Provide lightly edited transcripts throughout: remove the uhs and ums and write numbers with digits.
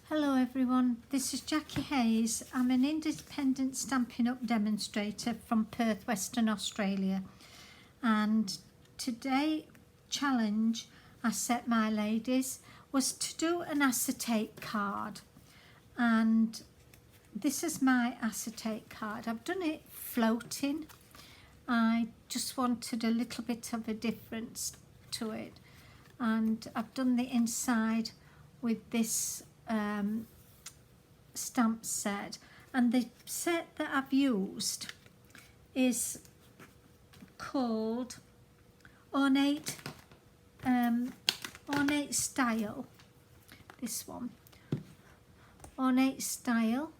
Hello everyone, this is Jackie Hayes. I'm an independent Stampin' Up! Demonstrator from Perth, Western Australia, and today challenge I set my ladies was to do an acetate card, and this is my acetate card. I've done it floating. I just wanted a little bit of a difference to it, and I've done the inside with this stamp set, and the set that I've used is called Ornate Style. This one, Ornate Style,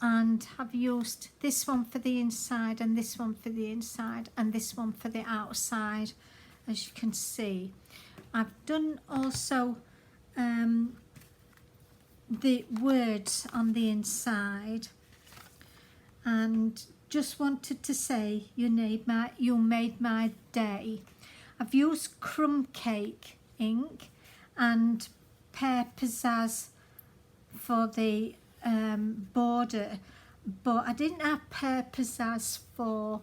and I've used this one for the inside and this one for the inside and this one for the outside, as you can see. I've done also the words on the inside, and just wanted to say you made my day. I've used crumb cake ink and pear pizzazz for the border, but I didn't have pear pizzazz for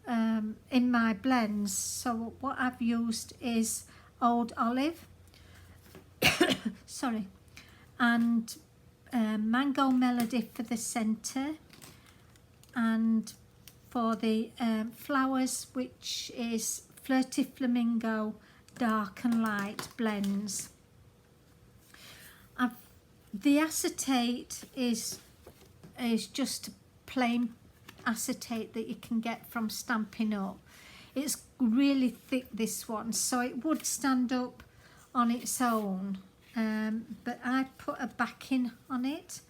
in my blends, so what I've used is old olive sorry, and mango melody for the center, and for the flowers, which is flirty flamingo dark and light blends. The acetate is just plain acetate that you can get from Stampin' Up. It's really thick, this one, so it would stand up on its own, but I put a backing on it.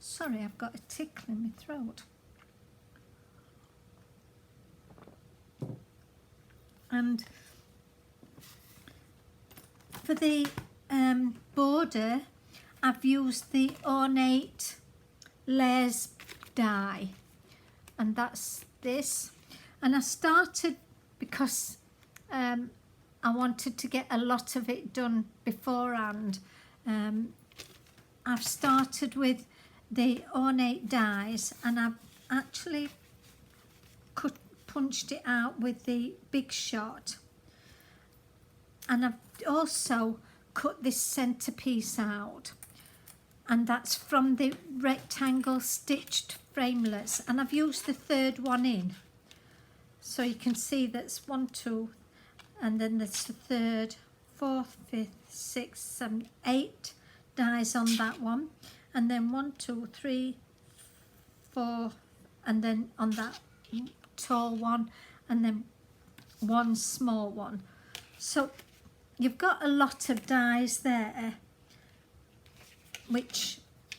Sorry, I've got a tickle in my throat. And for the border, I've used the Ornate Layers die, and that's this. And I started because I wanted to get a lot of it done beforehand. I've started with the Ornate dies, and I've actually punched it out with the Big Shot, and I've also cut this centerpiece out, and that's from the rectangle stitched frameless, and I've used the third one in, so you can see that's 1, 2, and then there's the third, fourth, fifth, sixth, seventh, 8 dies on that one, and then 1, 2, 3, 4, and then on that tall one, and then 1 small one. So you've got a lot of dies there, which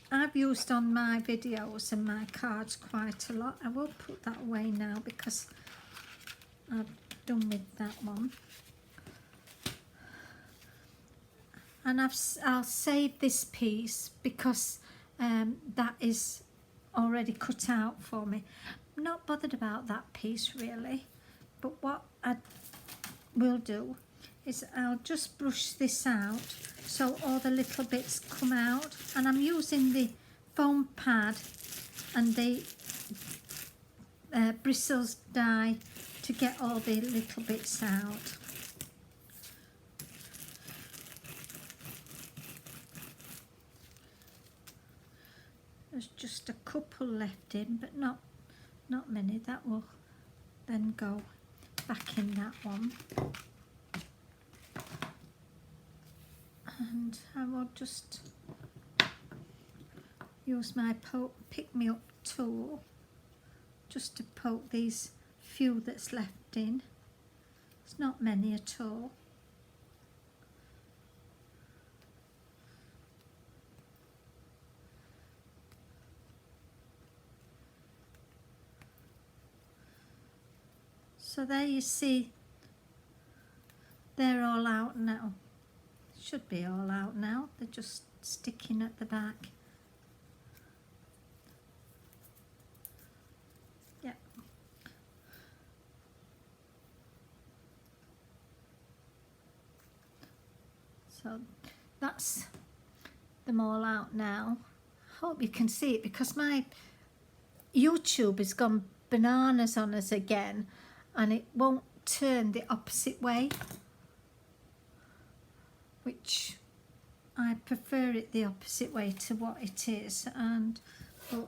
I've used on my videos and my cards quite a lot. I will put that away now because I've done with that one. And I'll save this piece because that is already cut out for me. I'm not bothered about that piece really, but what I will do is I'll just brush this out so all the little bits come out, and I'm using the foam pad and the bristles die to get all the little bits out. There's just a couple left in, but not many. That will then go back in that one. And I will just use my pick me up tool just to poke these few that's left in. It's not many at all. So there you see, they're all out now. Should be all out now. They're just sticking at the back. Yep. So that's them all out now. Hope you can see it, because my YouTube has gone bananas on us again, and it won't turn the opposite way, which I prefer it the opposite way to what it is. And oh,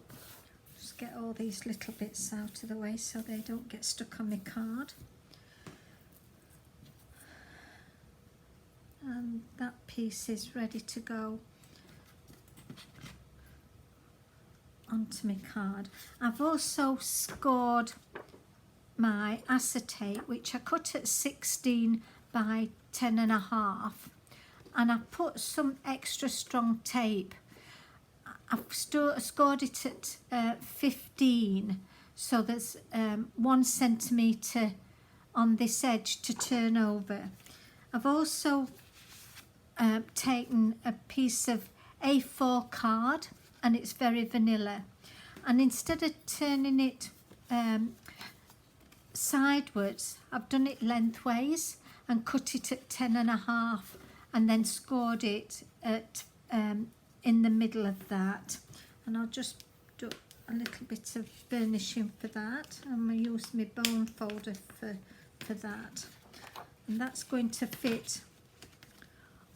just get all these little bits out of the way so they don't get stuck on my card. And that piece is ready to go onto my card. I've also scored my acetate, which I cut at 16 by 10.5, and I put some extra strong tape. I've scored it at 15, so there's 1 centimetre on this edge to turn over. I've also taken a piece of A4 card, and it's very vanilla, and instead of turning it sideways, I've done it lengthways and cut it at 10.5, and then scored it at in the middle of that. And I'll just do a little bit of burnishing for that. I'm going to use my bone folder for that, and that's going to fit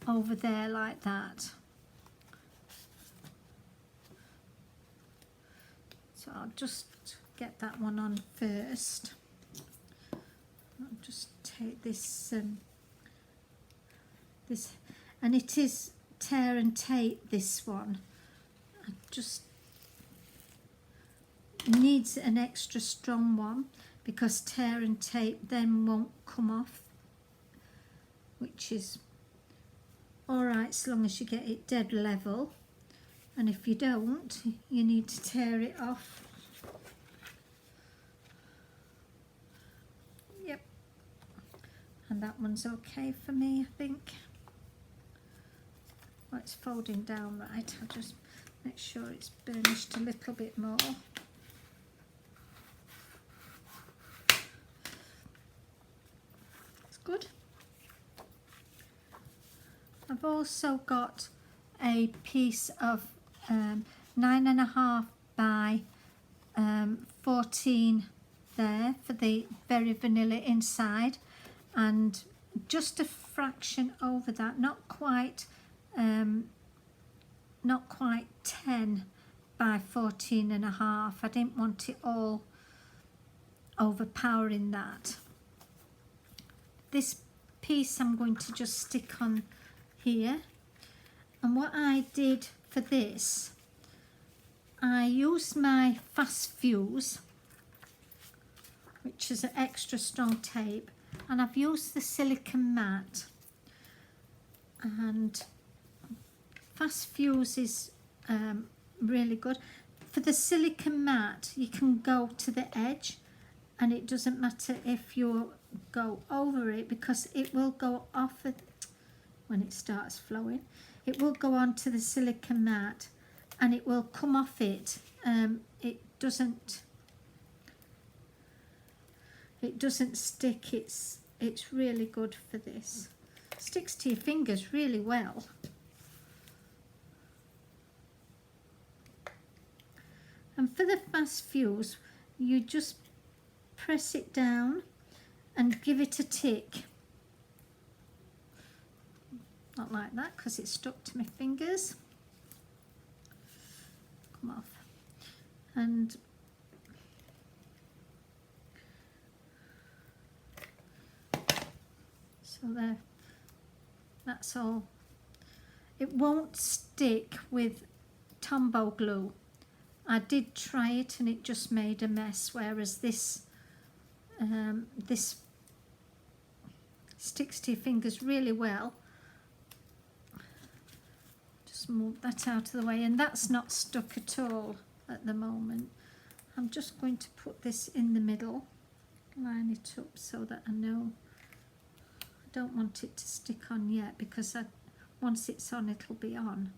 over there like that. So I'll just get that one on first. I'll just take this this, and it is tear and tape, this one. I just needs an extra strong one, because tear and tape then won't come off, which is alright so long as you get it dead level, and if you don't, you need to tear it off. Yep, and that one's okay for me, I think. Well, it's folding down right. I'll just make sure it's burnished a little bit more. It's good. I've also got a piece of 9.5 by 14 there for the very vanilla inside, and just a fraction over that, not quite 10 by 14.5. I didn't want it all overpowering that. This piece I'm going to just stick on here, and what I did for this, I used my fast fuse, which is an extra strong tape, and I've used the silicone mat. And fast fuse is really good. For the silicone mat, you can go to the edge, and it doesn't matter if you go over it, because it will go off when it starts flowing. It will go onto the silicone mat, and it will come off it. It doesn't stick. It's really good for this. Sticks to your fingers really well. And for the fast fuse, you just press it down and give it a tick. Not like that, because it's stuck to my fingers. Come off. And so there, that's all. It won't stick with Tombow glue. I did try it and it just made a mess, whereas this this sticks to your fingers really well. Just move that out of the way, and that's not stuck at all at the moment. I'm just going to put this in the middle, line it up so that I know. I don't want it to stick on yet, because once it's on, it'll be on.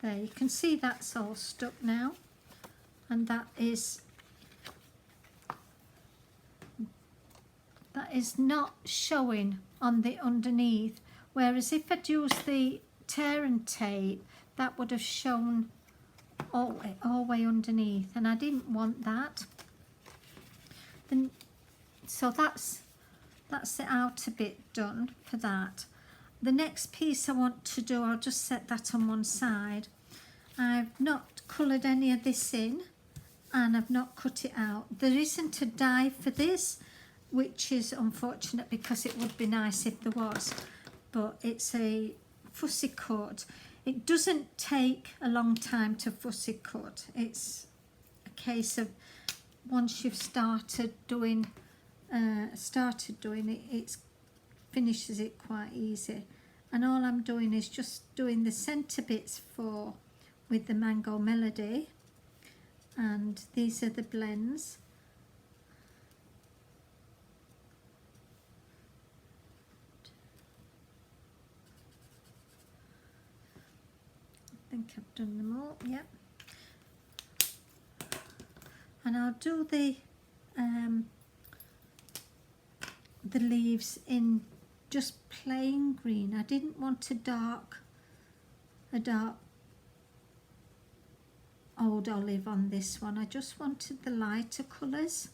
There, you can see that's all stuck now, and that is not showing on the underneath, whereas if I'd used the tear and tape, that would have shown all the way underneath, and I didn't want that. Then, so that's the outer bit done for that. The next piece I want to do, I'll just set that on one side. I've not coloured any of this in, and I've not cut it out. There isn't a die for this, which is unfortunate because it would be nice if there was, but it's a fussy cut. It doesn't take a long time to fussy cut. It's a case of once you've started doing it, it finishes it quite easy. And all I'm doing is just doing the centre bits with the Mango Melody, and these are the blends. I think I've done them all, yep. And I'll do the leaves in just plain green. I didn't want a dark old olive on this one. I just wanted the lighter colours.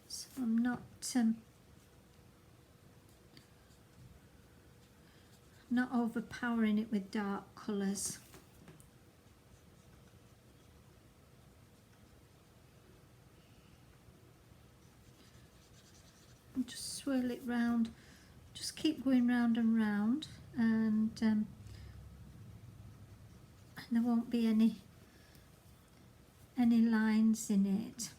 So I'm not overpowering it with dark colours. And just swirl it round, just keep going round and round, and there won't be any lines in it.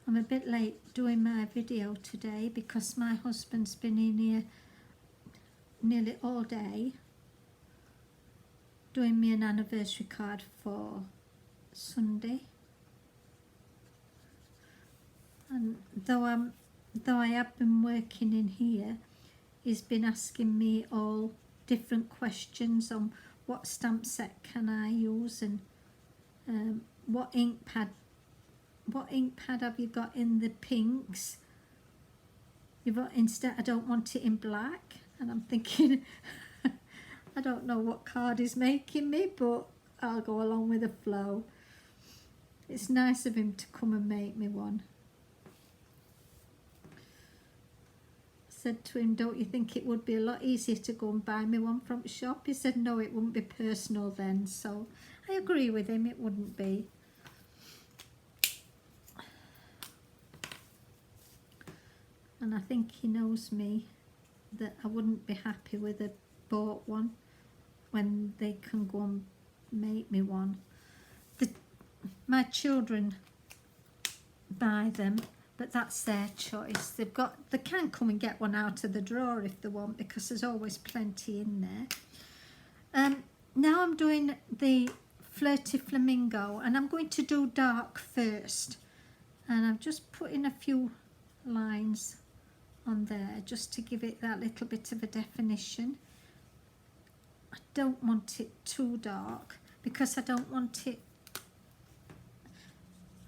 I'm a bit late doing my video today because my husband's been in here nearly all day doing me an anniversary card for Sunday. And though I have been working in here, he's been asking me all different questions on what stamp set can I use, and what ink pad have you got in the pinks? Instead, I don't want it in black. And I'm thinking, I don't know what card he's making me, but I'll go along with the flow. It's nice of him to come and make me one. I said to him, don't you think it would be a lot easier to go and buy me one from the shop? He said, no, it wouldn't be personal then. So I agree with him, it wouldn't be. And I think he knows me, that I wouldn't be happy with a bought one when they can go and make me one. My children buy them, but that's their choice. They can come and get one out of the drawer if they want, because there's always plenty in there. Now I'm doing the Flirty Flamingo, and I'm going to do dark first. And I'm just putting a few lines on there just to give it that little bit of a definition. I don't want it too dark because I don't want it,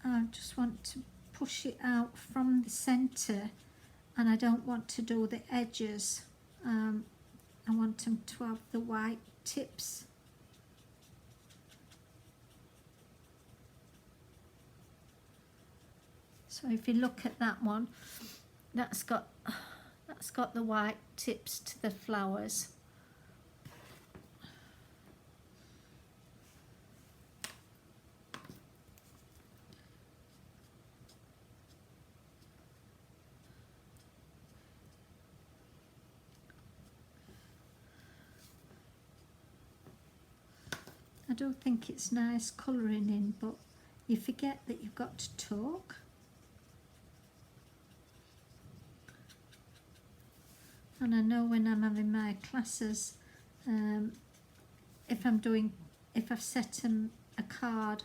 I just want to push it out from the centre, and I don't want to do the edges. I want them to have the white tips. So if you look at that one, that's got the white tips to the flowers. I do think it's nice colouring in, but you forget that you've got to talk. And I know when I'm having my classes, if I've set them a card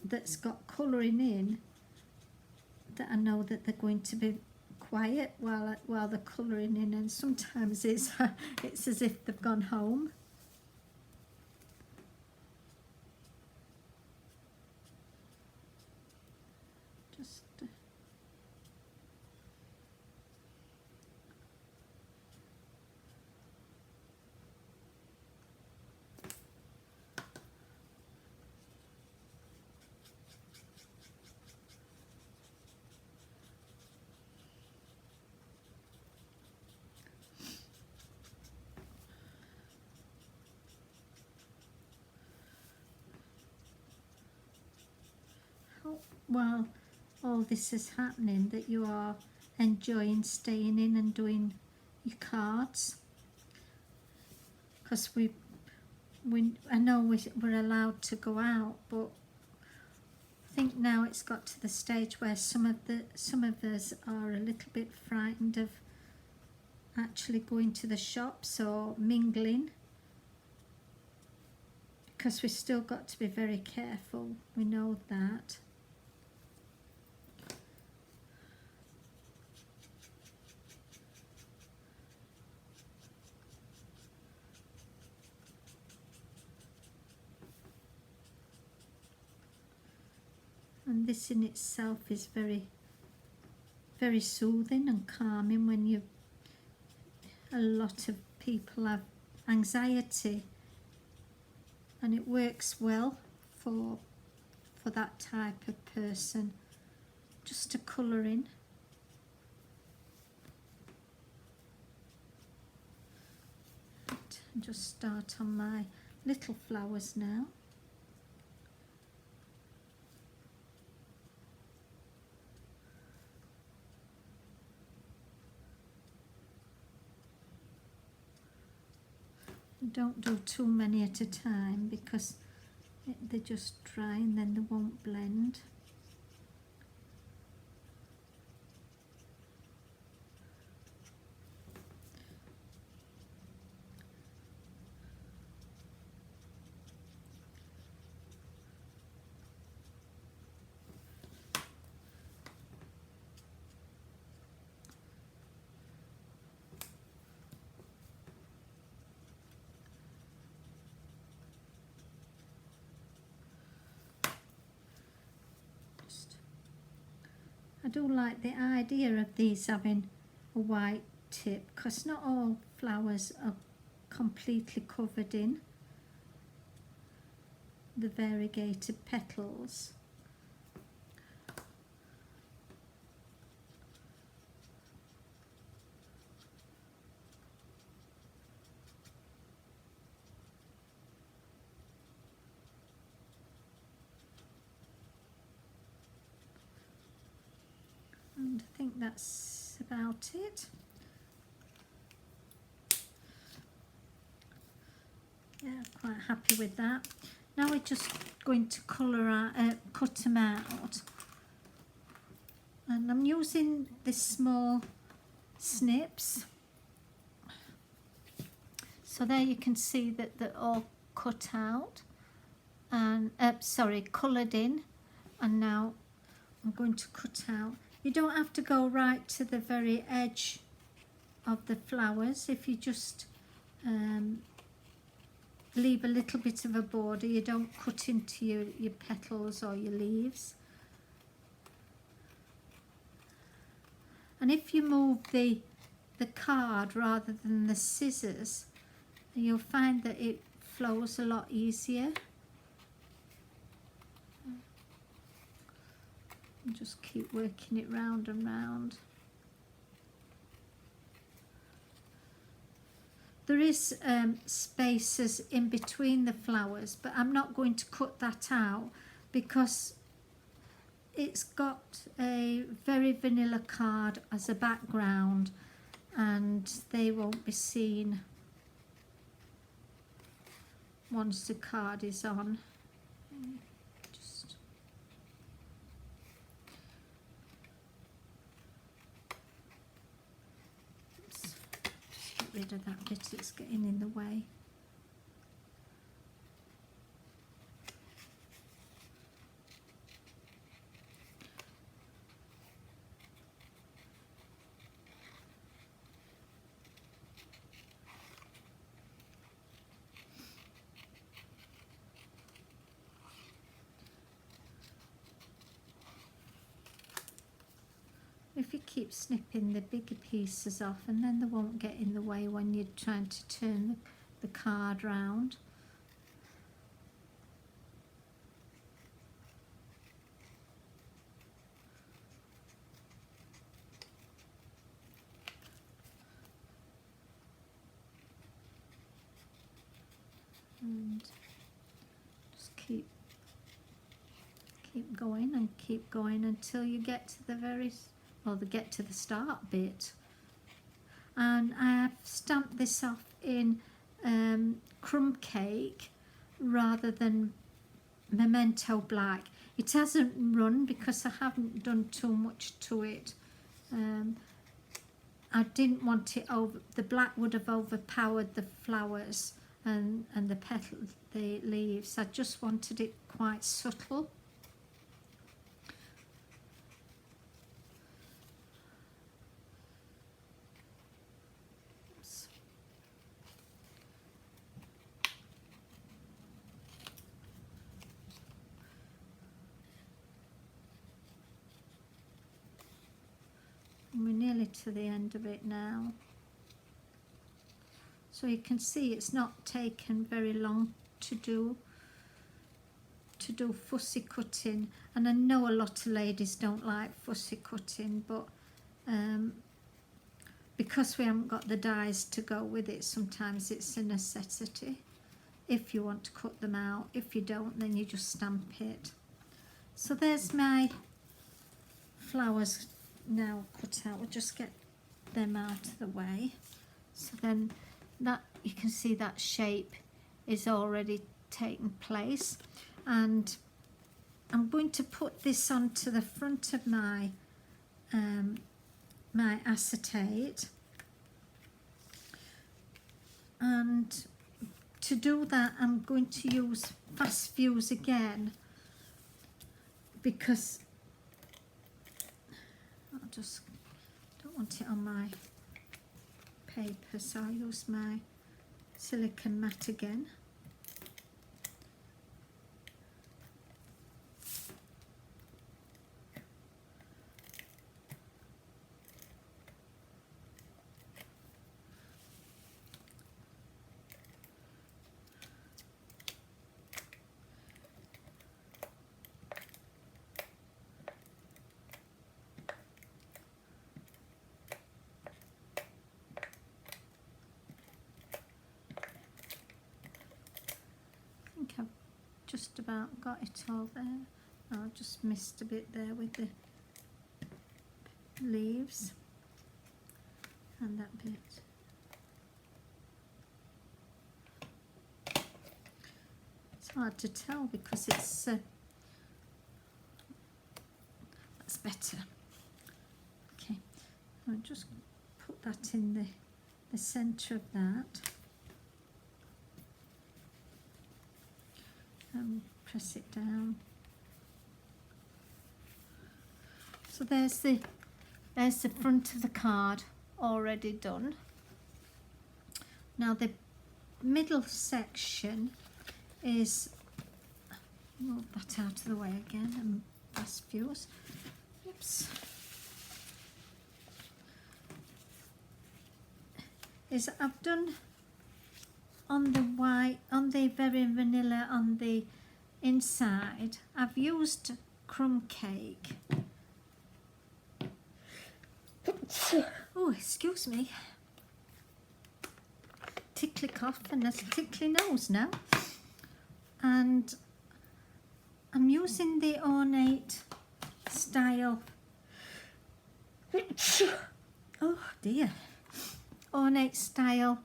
that's got colouring in, that I know that they're going to be quiet while they're colouring in, and sometimes it's it's as if they've gone home. Just while all this is happening, that you are enjoying staying in and doing your cards, because I know we're allowed to go out, but I think now it's got to the stage where some of us are a little bit frightened of actually going to the shops or mingling, because we've still got to be very careful. We know that. And this in itself is very, very soothing and calming when a lot of people have anxiety, and it works well for that type of person, just to colour in. And just start on my little flowers now. Don't do too many at a time, because they just dry and then they won't blend. I do like the idea of these having a white tip, because not all flowers are completely covered in the variegated petals. And I think that's about it. Yeah, quite happy with that. Now we're just going to cut them out. And I'm using this small snips. So there you can see that they're all cut out and coloured in. And now I'm going to cut out. You don't have to go right to the very edge of the flowers. If you just leave a little bit of a border, you don't cut into your petals or your leaves. And if you move the card rather than the scissors, you'll find that it flows a lot easier. And just keep working it round and round. There is spaces in between the flowers, but I'm not going to cut that out because it's got a very vanilla card as a background and they won't be seen once the card is on. rid of that bit, it's getting in the way. If you keep snipping the bigger pieces off, and then they won't get in the way when you're trying to turn the card round. And just keep going until you get to get to the start bit. And I have stamped this off in crumb cake rather than memento black. It hasn't run because I haven't done too much to it. I didn't want it over, the black would have overpowered the flowers and the petals, the leaves. I just wanted it quite subtle. We're nearly to the end of it now. So you can see it's not taken very long to do fussy cutting. And I know a lot of ladies don't like fussy cutting, but because we haven't got the dies to go with it, sometimes it's a necessity if you want to cut them out. If you don't, then you just stamp it. So there's my flowers now cut out. We'll just get them out of the way. So then that, you can see that shape is already taken place, and I'm going to put this onto the front of my my acetate, and to do that I'm going to use fast fuse again, because I just don't want it on my paper, so I'll use my silicone mat again. I've just about got it all there. I just missed a bit there with the leaves and that bit. It's hard to tell because it's that's better. Okay, I'll just put that in the centre of that. Press it down. So there's the front of the card already done. Now the middle section is, move that out of the way again and fast fuse. Oops. Is I've done on the white, on the very vanilla on the inside, I've used crumb cake. Oh, excuse me. Tickly cough and there's a tickly nose now. And I'm using the ornate style. Oh dear. Ornate style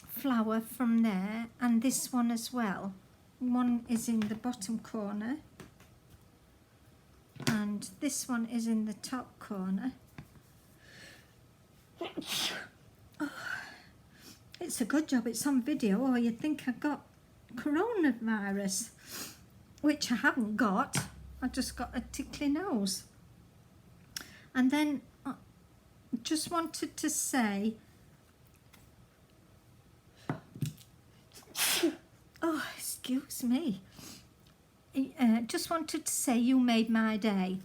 flower from there, and this one as well. One is in the bottom corner and this one is in the top corner. Oh. It's a good job it's on video, or you'd think I got coronavirus, which I haven't got. I just got a tickly nose. And then I just wanted to say, oh, excuse me. Just wanted to say you made my day.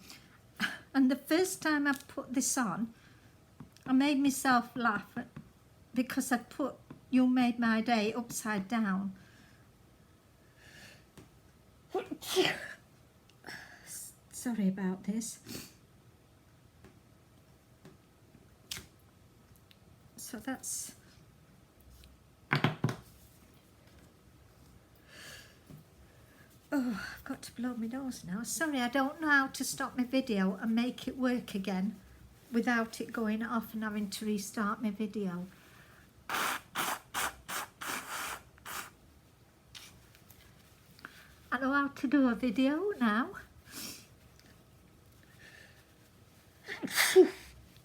And the first time I put this on, I made myself laugh because I put "You Made My Day" upside down. Sorry about this. So that's... Oh, I've got to blow my nose now. Sorry, I don't know how to stop my video and make it work again without it going off and having to restart my video. I know how to do a video now.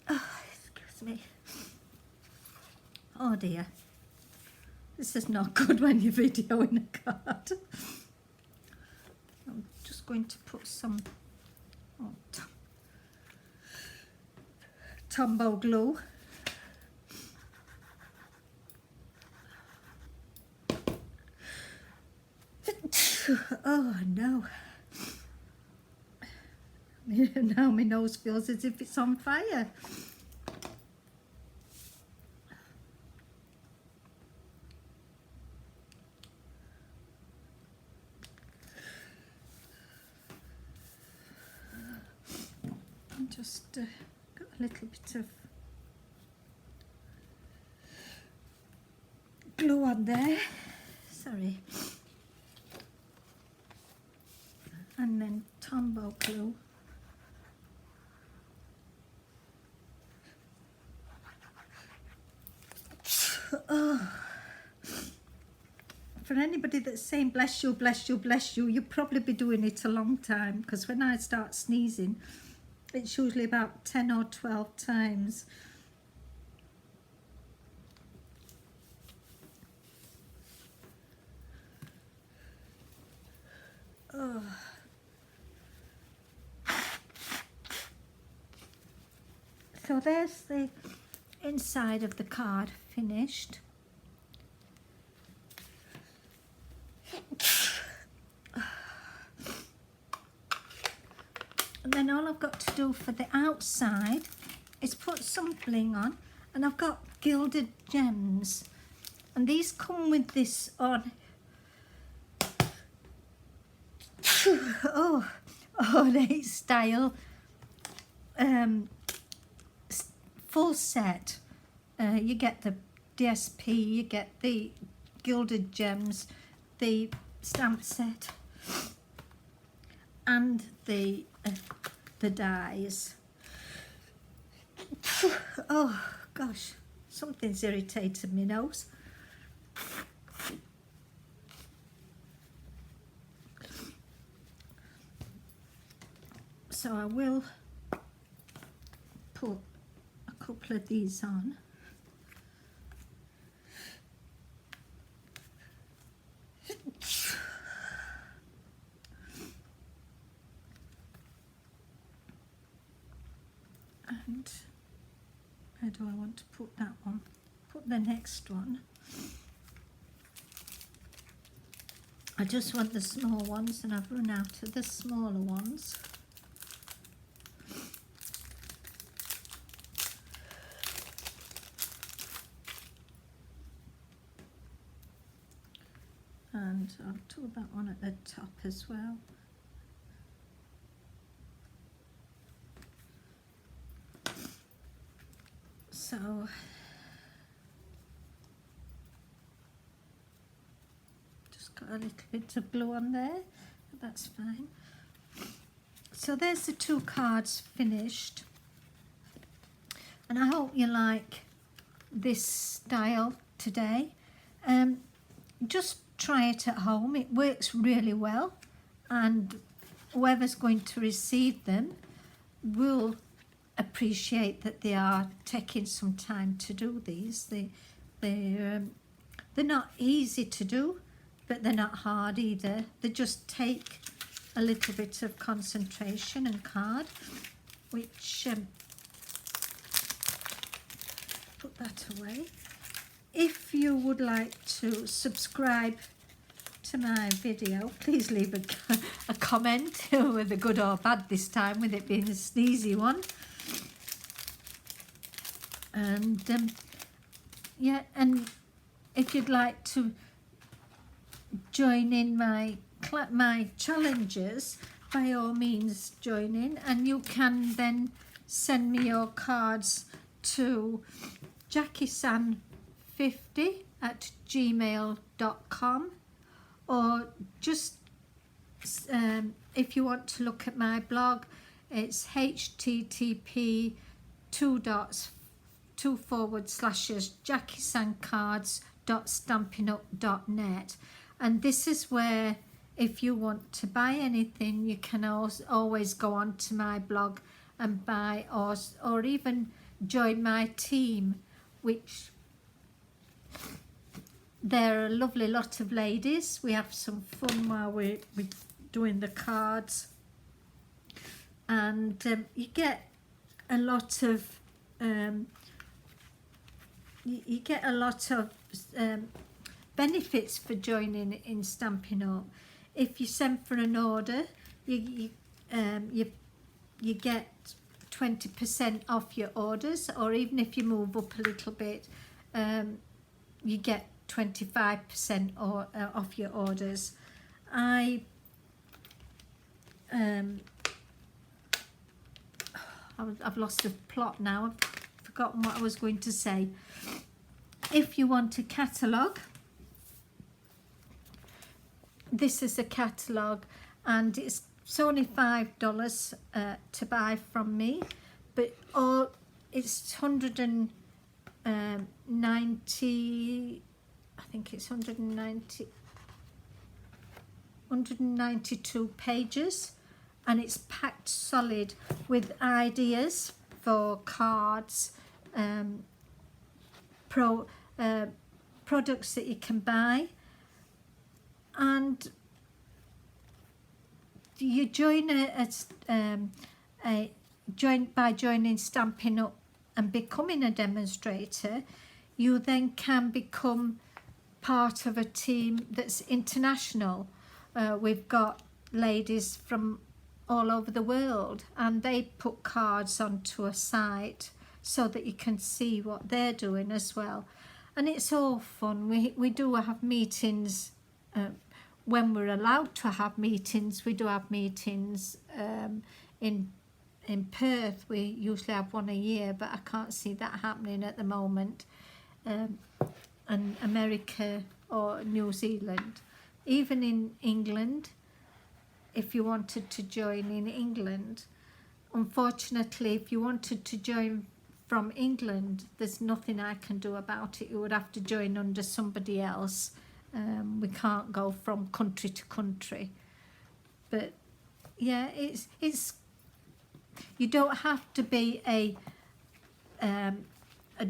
Oh, excuse me. Oh dear. This is not good when you're videoing a card. I'm just going to put some Tombow glue. Oh no. Now my nose feels as if it's on fire. Just got a little bit of glue on there. Sorry. And then Tombow glue. Oh. For anybody that's saying bless you, bless you, bless you, you'll probably be doing it a long time, because when I start sneezing, it's usually about 10 or 12 times. Oh. So there's the inside of the card finished. And then all I've got to do for the outside is put some bling on, and I've got gilded gems, and these come with this ornate style full set. You get the DSP, you get the gilded gems, the stamp set, and the dies. Oh gosh, something's irritated my nose. So I will put a couple of these on. And where do I want to put that one? Put the next one. I just want the small ones, and I've run out of the smaller ones. And I'll do that one at the top as well. So just got a little bit of glue on there, but that's fine. So there's the two cards finished, and I hope you like this style today. Just try it at home. It works really well, and whoever's going to receive them will appreciate that they are taking some time to do these. They're They're not easy to do, but they're not hard either. They just take a little bit of concentration and card, which put that away. If you would like to subscribe to my video, please leave a comment, whether good or bad this time, with it being a sneezy one. And yeah, and if you'd like to join in my challenges, by all means join in, and you can then send me your cards to JackieSan50@gmail.com, or just if you want to look at my blog, it's http://JackieSanCards.stampinup.net, and this is where, if you want to buy anything, you can always go on to my blog and buy, or even join my team, which they're a lovely lot of ladies. We have some fun while we're doing the cards, and you get a lot of benefits for joining in Stampin' Up. If you send for an order, you get 20% off your orders, or even if you move up a little bit, you get 25% off your orders. I've lost the plot now. I've forgotten what I was going to say. If you want a catalogue, this is a catalogue, and it's only $5 to buy from me, but it's 190, I think it's 192 pages, and it's packed solid with ideas for cards, products that you can buy, and you join by joining Stampin' Up and becoming a demonstrator. You then can become part of a team that's international. We've got ladies from all over the world, and they put cards onto a site so that you can see what they're doing as well. And it's all fun. We do have meetings when we're allowed to have meetings. We do have meetings in Perth. We usually have one a year, but I can't see that happening at the moment. And America or New Zealand, even in England, if you wanted to join in England. Unfortunately, if you wanted to join from England, there's nothing I can do about it. You would have to join under somebody else. We can't go from country to country. But yeah, it's you don't have to be a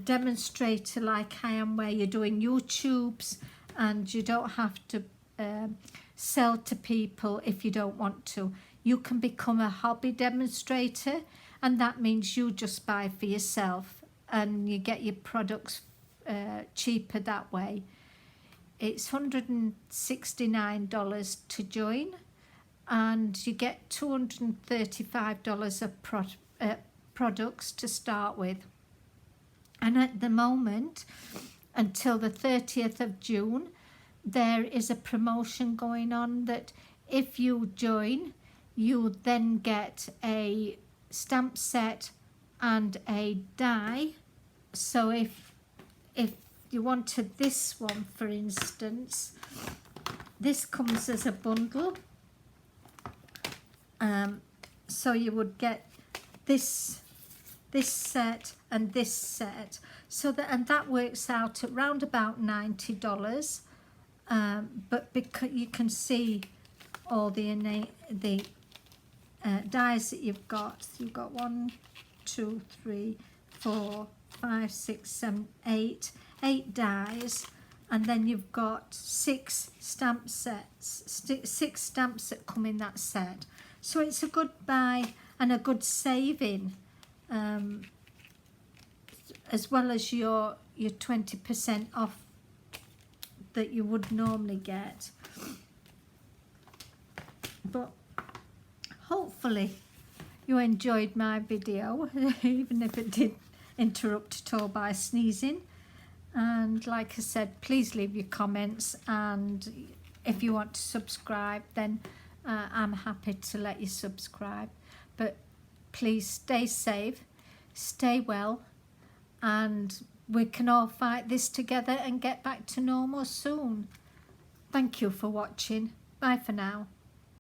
demonstrator like I am, where you're doing YouTubes, and you don't have to sell to people if you don't want to. You can become a hobby demonstrator, and that means you just buy for yourself and you get your products cheaper that way. It's $169 to join, and you get $235 of products to start with. And at the moment, until the 30th of June, there is a promotion going on that if you join, you then get a stamp set and a die. So if you wanted this one, for instance, this comes as a bundle. So you would get this set and this set, so that works out at round about $90. But because you can see all the dies that you've got 1, 2, 3, 4, 5, 6, 7, 8 dies, and then you've got 6 stamp sets, 6 stamps that come in that set. So it's a good buy and a good saving, as well as your 20% off that you would normally get. But hopefully you enjoyed my video, even if it did interrupt at all by sneezing. And like I said, please leave your comments, and if you want to subscribe, then I'm happy to let you subscribe. But please stay safe, stay well, and we can all fight this together and get back to normal soon. Thank you for watching. Bye for now.